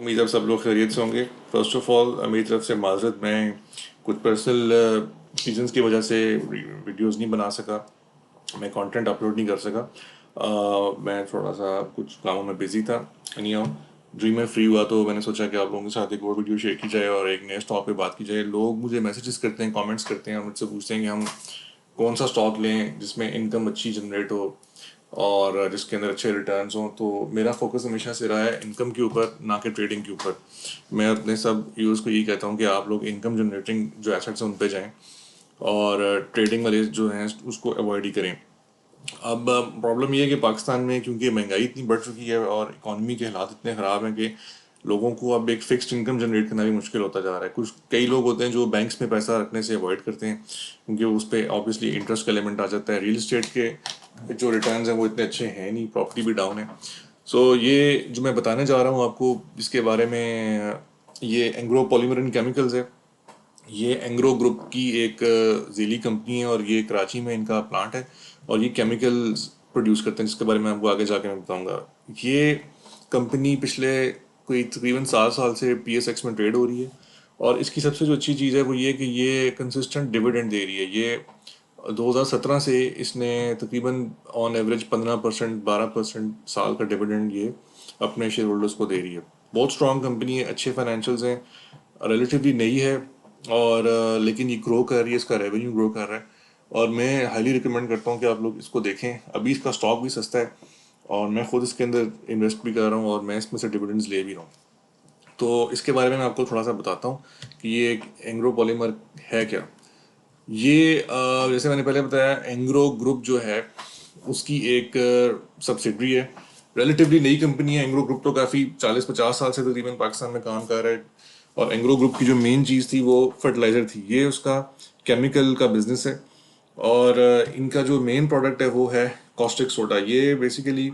उम्मीद है सब लोग खैरियत से होंगे। फर्स्ट ऑफ ऑल मेरी तरफ से माजरत, मैं कुछ पर्सनल रीजंस की वजह से वीडियोस नहीं बना सका, मैं कंटेंट अपलोड नहीं कर सका। मैं थोड़ा सा कुछ कामों में बिजी था। एनी हाउ, ड्रीम में फ्री हुआ तो मैंने सोचा कि आप लोगों के साथ एक और वीडियो शेयर की जाए और एक नए स्टॉक पे बात की जाए। लोग मुझे मैसेजेस करते हैं, कमेंट्स करते हैं और मुझसे पूछते हैं कि हम कौन सा स्टॉक लें जिसमें इनकम अच्छी जनरेट हो और जिसके अंदर अच्छे रिटर्न्स हों। तो मेरा फोकस हमेशा से रहा है इनकम के ऊपर, ना कि ट्रेडिंग के ऊपर। मैं अपने सब यूज़र्स को यही कहता हूँ कि आप लोग इनकम जनरेटिंग जो एसेट्स हैं उन पे जाएं और ट्रेडिंग वाले जो हैं उसको अवॉइड ही करें। अब प्रॉब्लम ये है कि पाकिस्तान में क्योंकि महंगाई इतनी बढ़ चुकी है और इकोनॉमी के हालात इतने ख़राब हैं कि लोगों को अब एक फिक्स्ड इनकम जनरेट करना भी मुश्किल होता जा रहा है। कुछ कई लोग होते हैं जो बैंक्स में पैसा रखने से अवॉइड करते हैं क्योंकि उस पर ऑब्वियसली इंटरेस्ट का एलिमेंट आ जाता है। रियल इस्टेट के जो रिटर्न्स हैं वो इतने अच्छे हैं नहीं, प्रॉपर्टी भी डाउन है। सो ये जो मैं बताने जा रहा हूँ आपको इसके बारे में, ये एंग्रो पॉलीमर एंड केमिकल्स है। ये एंग्रो ग्रुप की एक ज़ेली कंपनी है और ये कराची में इनका प्लांट है और ये केमिकल्स प्रोड्यूस करते हैं जिसके बारे में आपको आगे जाके मैं बताऊंगा। ये कंपनी पिछले कोई तकरीबन 7 साल से PSX में ट्रेड हो रही है और इसकी सबसे जो अच्छी चीज़ है वो ये कि ये कंसिस्टेंट डिविडेंड दे रही है। ये 2017 से इसने तकरीबन ऑन एवरेज 15% 12% साल का डिविडेंड ये अपने शेयर होल्डर्स को दे रही है। बहुत स्ट्रॉन्ग कंपनी है, अच्छे फाइनेंशियल्स हैं, रिलेटिवली नई है और लेकिन ये ग्रो कर रही है, इसका रेवेन्यू ग्रो कर रहा है और मैं हाईली रिकमेंड करता हूँ कि आप लोग इसको देखें। अभी इसका स्टॉक भी सस्ता है और मैं खुद इसके अंदर इन्वेस्ट भी कर रहा हूँ और मैं इसमें से डिविडेंड्स ले भी रहा हूँ। तो इसके बारे में मैं आपको थोड़ा सा बताता हूँ कि ये एक एंग्रो पॉलीमर है क्या। ये जैसे मैंने पहले बताया, एंग्रो ग्रुप जो है उसकी एक सब्सिडरी है। रिलेटिवली नई कंपनी है। एंग्रो ग्रुप तो काफ़ी 40-50 साल से तकरीबन पाकिस्तान में काम कर रहा है और एंग्रो ग्रुप की जो मेन चीज़ थी वो फर्टिलाइज़र थी। ये उसका केमिकल का बिजनेस है और इनका जो मेन प्रोडक्ट है वो है कॉस्टिक सोडा। ये बेसिकली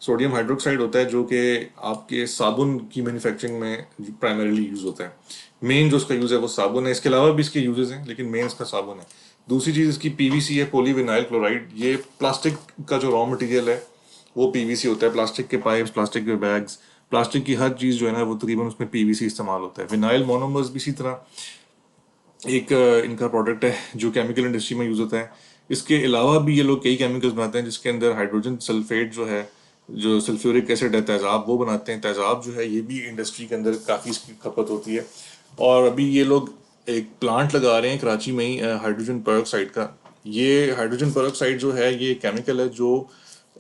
सोडियम हाइड्रोक्साइड होता है जो कि आपके साबुन की मैन्युफैक्चरिंग में प्राइमरीली यूज़ होता है। मेन जो इसका यूज़ है वो साबुन है, इसके अलावा भी इसके यूजेस हैं लेकिन मेन इसका साबुन है। दूसरी चीज़ इसकी PVC है, पॉलीविनाइल क्लोराइड। ये प्लास्टिक का जो रॉ मटेरियल है वो PVC होता है। प्लास्टिक के पाइप्स, प्लास्टिक के बैग्स, प्लास्टिक की हर चीज़ जो है ना वो तकरीबन उसमें PVC इस्तेमाल होता है। विनाइल मोनोमर्स भी इसी तरह एक इनका प्रोडक्ट है जो केमिकल इंडस्ट्री में यूज़ होता है। इसके अलावा भी ये लोग कई केमिकल्स बनाते हैं जिसके अंदर हाइड्रोजन सल्फेट जो है, जो सल्फ्यूरिक एसिड है, तेज़ाब, वो बनाते हैं। तेज़ाब जो है ये भी इंडस्ट्री के अंदर काफ़ी इसकी खपत होती है और अभी ये लोग एक प्लांट लगा रहे हैं कराची में ही हाइड्रोजन पेरोक्साइड का। ये हाइड्रोजन पेरोक्साइड जो है ये केमिकल है जो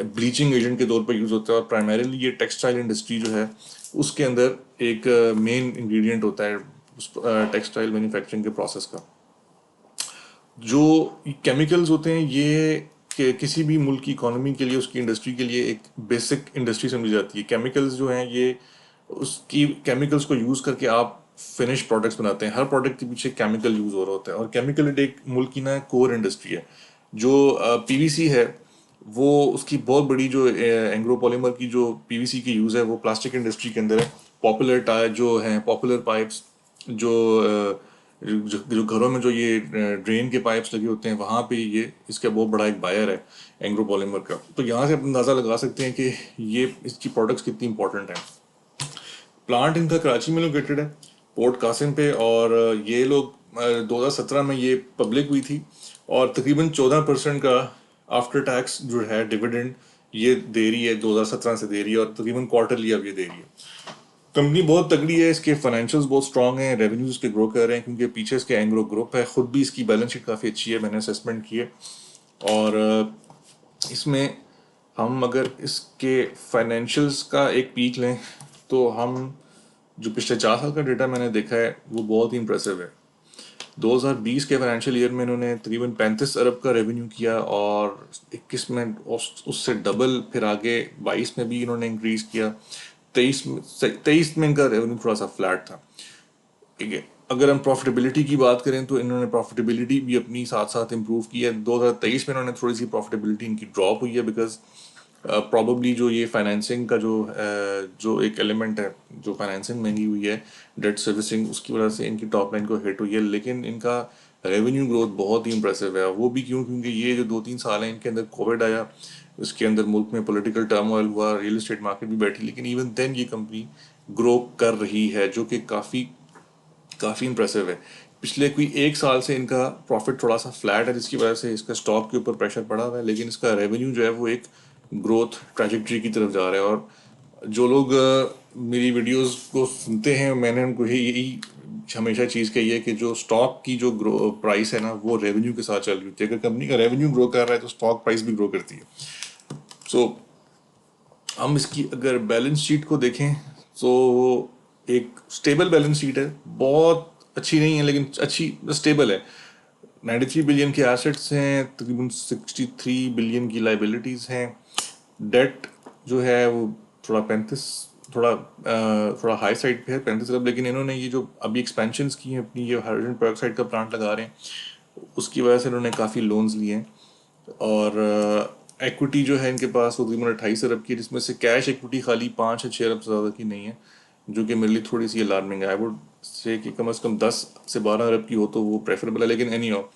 ब्लीचिंग एजेंट के तौर पर यूज़ होता है और प्राइमरीली ये टेक्सटाइल इंडस्ट्री जो है उसके अंदर एक मेन इंग्रेडिएंट होता है उस टेक्सटाइल मैन्युफैक्चरिंग के प्रोसेस का। जो केमिकल्स होते हैं ये किसी भी मुल्क की इकोनॉमी के लिए, उसकी इंडस्ट्री के लिए एक बेसिक इंडस्ट्री समझी जाती है। केमिकल्स जो हैं ये उसकी केमिकल्स को यूज़ करके आप फिनिश प्रोडक्ट्स बनाते हैं। हर प्रोडक्ट के पीछे केमिकल यूज़ हो रहा होता है और केमिकल एक मुल्क की ना कोर इंडस्ट्री है। जो PVC है वो उसकी बहुत बड़ी जो एंग्रो पॉलीमर की जो PVC की यूज़ है वो प्लास्टिक इंडस्ट्री के अंदर है। पॉपुलर टायर जो हैं, पॉपुलर पाइप्स, जो जो घरों में जो ये ड्रेन के पाइप्स लगे होते हैं वहाँ पे ये इसका बहुत बड़ा एक बायर है एंग्रो पॉलीमर का। तो यहाँ से आप अंदाज़ा लगा सकते हैं कि ये इसकी प्रोडक्ट्स कितनी इंपॉर्टेंट हैं। प्लांट इनका कराची में लोकेटेड है, पोर्ट कासिम पे, और ये लोग 2017 में ये पब्लिक हुई थी और तकरीबन 14% का आफ्टर टैक्स जो है डिविडेंड ये दे रही है। 2017 से दे रही है और तकरीबन क्वार्टरली अब ये दे रही है। कंपनी बहुत तगड़ी है, इसके फाइनेंशियल्स बहुत स्ट्रांग हैं, रेवेन्यूज इसके ग्रो कर रहे हैं क्योंकि पीछे इसके एंग्रो ग्रुप है। खुद भी इसकी बैलेंस शीट काफ़ी अच्छी है, मैंने असेसमेंट की है। और इसमें हम अगर इसके फाइनेंशियल्स का एक पीक लें तो हम जो पिछले 4 साल का डेटा मैंने देखा है वो बहुत ही इंप्रेसिव है। 2020 के फाइनेंशियल ईयर में इन्होंने तकरीबन 35 अरब का रेवेन्यू किया और 21 में उससे डबल, फिर आगे 22 में भी इन्होंने इंक्रीज किया। 23 में इनका रेवेन्यू थोड़ा सा फ्लैट था। ठीक है, अगर हम प्रॉफिटेबिलिटी की बात करें तो इन्होंने प्रॉफिटेबिलिटी भी अपनी साथ साथ इम्प्रूव की है। 2023 में इन्होंने थोड़ी सी प्रॉफिटेबिलिटी इनकी ड्रॉप हुई है बिकॉज प्रॉबली जो ये फाइनेंसिंग का जो एक एलिमेंट है, जो फाइनेंसिंग महंगी हुई है, डेट सर्विसिंग, उसकी वजह से इनकी टॉप लाइन को हिट हुई है। लेकिन इनका रेवेन्यू ग्रोथ बहुत ही इंप्रेसिव है। वो भी क्यों? क्योंकि ये जो 2-3 साल हैं इनके अंदर कोविड आया, इसके अंदर मुल्क में पॉलिटिकल टर्मोइल हुआ, रियल एस्टेट मार्केट भी बैठी, लेकिन इवन देन ये कंपनी ग्रो कर रही है, जो कि काफ़ी काफ़ी इंप्रेसिव है। पिछले कोई एक साल से इनका प्रॉफिट थोड़ा सा फ्लैट है, जिसकी वजह से इसका स्टॉक के ऊपर प्रेशर पड़ा हुआ है, लेकिन इसका रेवेन्यू जो है वो एक ग्रोथ ट्रैजेक्टरी की तरफ जा रहा है। और जो लोग मेरी वीडियोस को सुनते हैं, मैंने उनको यही हमेशा चीज़ कही है कि जो स्टॉक की जो ग्रो प्राइस है ना, वो रेवेन्यू के साथ चल रही होती है। अगर कंपनी का रेवेन्यू ग्रो कर रहा है तो स्टॉक प्राइस भी ग्रो करती है। सो हम इसकी अगर बैलेंस शीट को देखें तो एक स्टेबल बैलेंस शीट है, बहुत अच्छी नहीं है लेकिन अच्छी स्टेबल है। 93 बिलियन के एसेट्स हैं, तकरीबन 63 बिलियन की लाइबिलिटीज़ हैं। डेट जो है वो थोड़ा 35 थोड़ा हाई साइड पे है, 35 अरब। लेकिन इन्होंने ये जो अभी एक्सपेंशंस की हैं अपनी, ये हाइड्रोजन पेरोक्साइड का प्लांट लगा रहे हैं, उसकी वजह से इन्होंने काफ़ी लोन्स लिए हैं। और इक्विटी जो है इनके पास वो तकरीबन 28 अरब की है, जिसमें से कैश इक्विटी खाली 5 या 6 अरब से ज़्यादा की नहीं है, जो कि मेरे लिए थोड़ी सी अलार्मिंग है। आई वुड से कि कम से कम 10 से 12 अरब की हो तो वो प्रेफरेबल है। लेकिन एनी हो,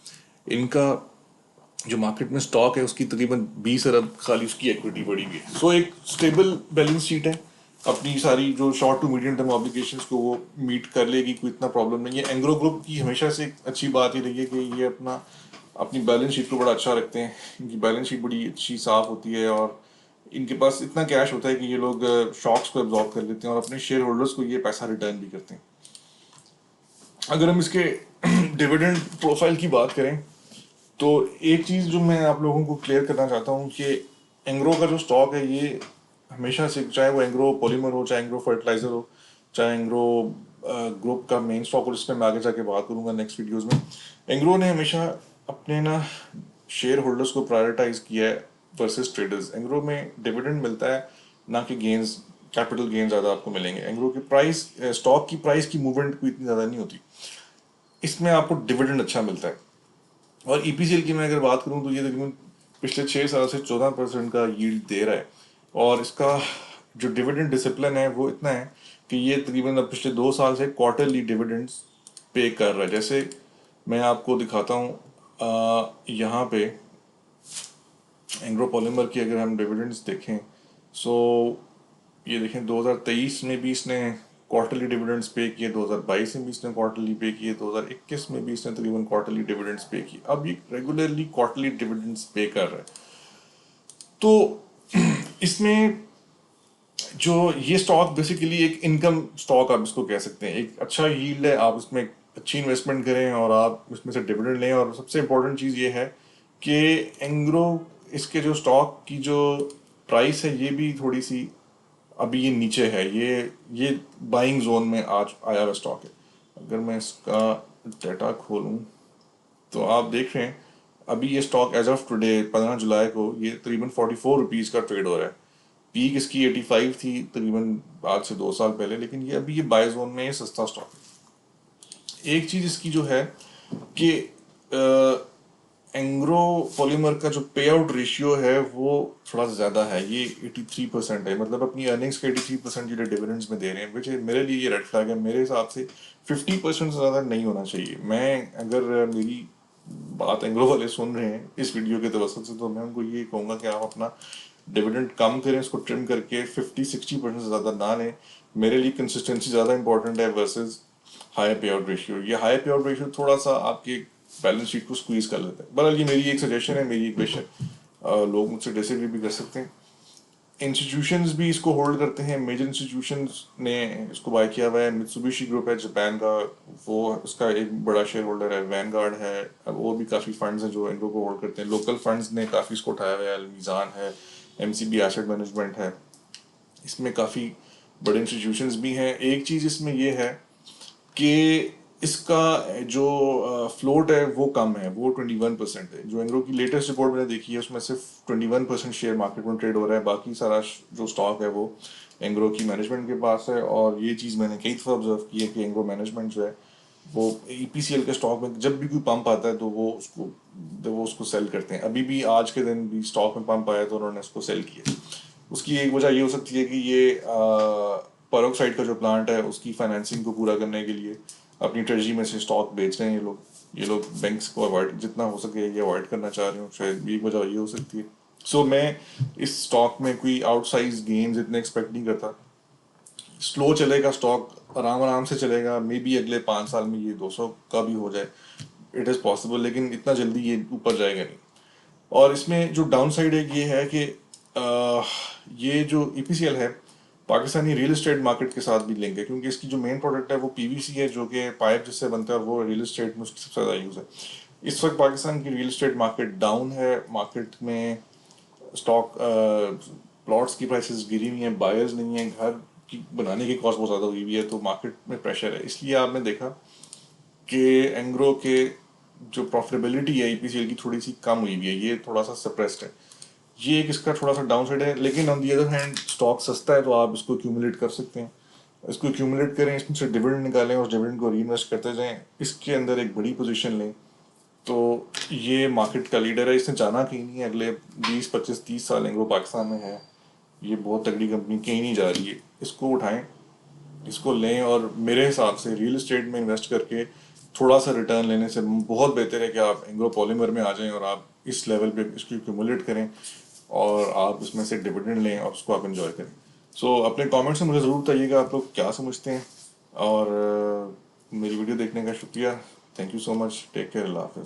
इनका जो मार्केट में स्टॉक है उसकी तकरीबन 20 अरब खाली उसकी इक्विटी पड़ी हुई है। सो एक स्टेबल बैलेंस शीट है, अपनी सारी जो short to medium term obligations को वो मीट कर लेगी, कोई इतना प्रॉब्लम नहीं है। एंग्रो ग्रुप की हमेशा से एक अच्छी बात ये रही है कि ये अपनी बैलेंस शीट को बड़ा अच्छा रखते हैं। इनकी बैलेंस शीट बड़ी अच्छी साफ होती है, और इनके पास इतना कैश होता है कि ये लोग शॉक्स को एब्जॉर्ब कर लेते हैं और अपने शेयर होल्डर्स को ये पैसा रिटर्न भी करते हैं। अगर हम इसके डिविडेंड प्रोफाइल की बात करें तो एक चीज़ जो मैं आप लोगों को क्लियर करना चाहता हूँ कि एंग्रो का जो स्टॉक है ये हमेशा से, चाहे वो एंग्रो पॉलीमर हो, चाहे एंग्रो फर्टिलाइजर हो, चाहे एंग्रो ग्रुप का मेन स्टॉक हो, जिसमें मैं आगे जाके बात करूंगा नेक्स्ट वीडियोस में, एंग्रो ने हमेशा अपने शेयर होल्डर्स को प्रायोरिटाइज किया है वर्सेस ट्रेडर्स। एंग्रो में डिविडेंड मिलता है, ना कि गेंस, कैपिटल गेन ज़्यादा आपको मिलेंगे। एंग्रो की प्राइस, स्टॉक की प्राइस की मूवमेंट कोई इतनी ज़्यादा नहीं होती, इसमें आपको डिविडेंड अच्छा मिलता है। और ईपीसीएल की मैं अगर बात करूं तो ये तकरीबन पिछले 6 साल से 14% का यील्ड दे रहा है। और इसका जो डिविडेंड डिसिप्लिन है वो इतना है कि ये तकरीबन अब पिछले 2 साल से क्वार्टरली डिविडेंड्स पे कर रहा है। जैसे मैं आपको दिखाता हूँ यहाँ पे एंग्रो पॉलीमर की अगर हम डिविडेंड्स देखें, सो ये देखें 2023 में भी इसने क्वार्टरली डिविडेंड्स पे किए, 2022 में भी इसने क्वार्टरली पे किए, 2021 में भी इसने तकरीबन क्वार्टरली डिविडेंड्स पे किए। अब ये रेगुलरली क्वार्टरली डिविडेंड्स पे कर रहा है। तो इसमें जो ये स्टॉक बेसिकली एक इनकम स्टॉक आप इसको कह सकते हैं, एक अच्छा यील्ड है, आप इसमें अच्छी इन्वेस्टमेंट करें और आप इसमें से डिविडेंड लें। और सबसे इम्पोर्टेंट चीज़ ये है कि एंग्रो, इसके जो स्टॉक की जो प्राइस है ये भी थोड़ी सी अभी ये नीचे है, ये बाइंग जोन में आज आया हुआ स्टॉक है। अगर मैं इसका डाटा खोलूं तो आप देख रहे हैं अभी ये स्टॉक एज ऑफ टुडे 15 जुलाई को ये तकरीबन 44 रुपीज़ का ट्रेड हो रहा है। पीक इसकी 85 थी तकरीबन आज से 2 साल पहले, लेकिन ये अभी ये बाय जोन में ये सस्ता स्टॉक है। एक चीज़ इसकी जो है कि एंग्रो पॉलीमर का जो पे आउट रेशियो है वो थोड़ा ज़्यादा है, ये 83% है। मतलब अपनी अर्निंग्स के 83% ये डिविडेंड्स में दे रहे हैं, विच मेरे लिए ये रेड फ्लैग है। मेरे हिसाब से 50% से ज़्यादा नहीं होना चाहिए। मैं अगर मेरी बात एंग्रो वाले सुन रहे हैं इस वीडियो के तवसत से, तो मैं उनको ये कहूँगा कि आप अपना डिविडेंड कम करें, इसको ट्रिम करके 50-60% से ज़्यादा ना लें। मेरे लिए कंसिस्टेंसी ज़्यादा इंपॉर्टेंट है वर्सेस हाई पे आउट रेशियो। ये हाई पे आउट रेशियो थोड़ा सा आपके बैलेंस शीट को स्क्वीज कर लेता है। बहरहाल ये मेरी एक सजेशन है, मेरी एक विश है, लोग मुझसे डिसएग्री भी कर सकते हैं। इंस्टीट्यूशंस भी इसको होल्ड करते हैं, मेजर इंस्टीट्यूशंस ने इसको बाय किया हुआ है। मित्सुबिशी ग्रुप है जापान का, वो उसका एक बड़ा शेयर होल्डर है। वैनगार्ड है, अब वो भी काफ़ी फंड्स हैं जो इनको को होल्ड करते हैं। लोकल फंड्स ने काफ़ी इसको उठाया हुआ है, अलमीज़ान है, एमसीबी एसेट मैनेजमेंट है, इसमें काफ़ी बड़े इंस्टीट्यूशंस भी हैं। एक चीज़ इसमें ये है कि इसका जो फ्लोट है वो कम है, वो 21% है। जो एंग्रो की लेटेस्ट रिपोर्ट मैंने देखी है उसमें सिर्फ 21% शेयर मार्केट में ट्रेड हो रहा है, बाकी सारा जो स्टॉक है वो एंग्रो की मैनेजमेंट के पास है। और ये चीज़ मैंने कई दफ़ा ऑब्जर्व की है कि एंग्रो मैनेजमेंट जो है वो ईपीसीएल के स्टॉक में जब भी कोई पंप आता है तो वो उसको सेल करते हैं। अभी भी आज के दिन भी स्टॉक में पंप आया तो उन्होंने उसको सेल किया। उसकी एक वजह ये हो सकती है कि ये पेरोक्साइड का जो प्लांट है उसकी फाइनेंसिंग को पूरा करने के लिए अपनी ट्रेजरी में से स्टॉक बेच रहे हैं ये लोग बैंक्स को अवॉइड, जितना हो सके ये अवॉइड करना चाह रहे हो, शायद एक वजह ये हो सकती है। सो मैं इस स्टॉक में कोई आउटसाइज गेन्स इतने एक्सपेक्ट नहीं करता। स्लो चलेगा स्टॉक, आराम आराम से चलेगा, मे बी अगले 5 साल में ये 200 का भी हो जाए, इट इज़ पॉसिबल, लेकिन इतना जल्दी ये ऊपर जाएगा नहीं। और इसमें जो डाउन साइड है ये है कि ये जो ईपीसीएल है पाकिस्तानी रियल एस्टेट मार्केट के साथ भी लिंक है, क्योंकि इसकी जो मेन प्रोडक्ट है वो पीवीसी है, जो कि पाइप जिससे बनता है, और वो रियल एस्टेट में उसकी सबसे ज़्यादा यूज़ है। इस वक्त पाकिस्तान की रियल एस्टेट मार्केट डाउन है, मार्केट में स्टॉक प्लॉट्स की प्राइसेस गिरी हुई हैं, बायर्स नहीं है, घर की बनाने की कॉस्ट बहुत ज़्यादा हुई हुई है, तो मार्केट में प्रेशर है। इसलिए आपने देखा कि एंग्रो के जो प्रॉफिटेबिलिटी है ईपीसीएल की थोड़ी सी कम हुई हुई है, ये थोड़ा सा सप्रेस्ड है। ये एक इसका थोड़ा सा डाउन साइड है, लेकिन on the other hand stock सस्ता है, तो आप इसको एक्यूमुलेट कर सकते हैं। इसको एक्यूमुलेट करें, इसमें से डिविडेंड निकालें और डिविडेंड को रीइन्वेस्ट करते जाएं, इसके अंदर एक बड़ी पोजीशन लें, तो ये मार्केट का लीडर है। इसने जाना कहीं नहीं है, अगले 20 25 30 साल एंग्रो पाकिस्तान में है, ये बहुत तगड़ी कंपनी, कहीं नहीं जा रही है। इसको उठाएं, इसको लें, और मेरे हिसाब से रियल एस्टेट में इन्वेस्ट करके थोड़ा सा रिटर्न लेने से बहुत बेहतर है कि आप एंग्रो पॉलीमर में आ जाएं और आप इस लेवल पे इसको एक्यूमुलेट करें और आप इसमें से डिविडेंड लें और उसको आप एंजॉय करें। सो अपने कमेंट्स में मुझे ज़रूर बताइएगा आप लोग क्या समझते हैं, और मेरी वीडियो देखने का शुक्रिया। Thank you so much, take care, अल्लाह हाफिज़।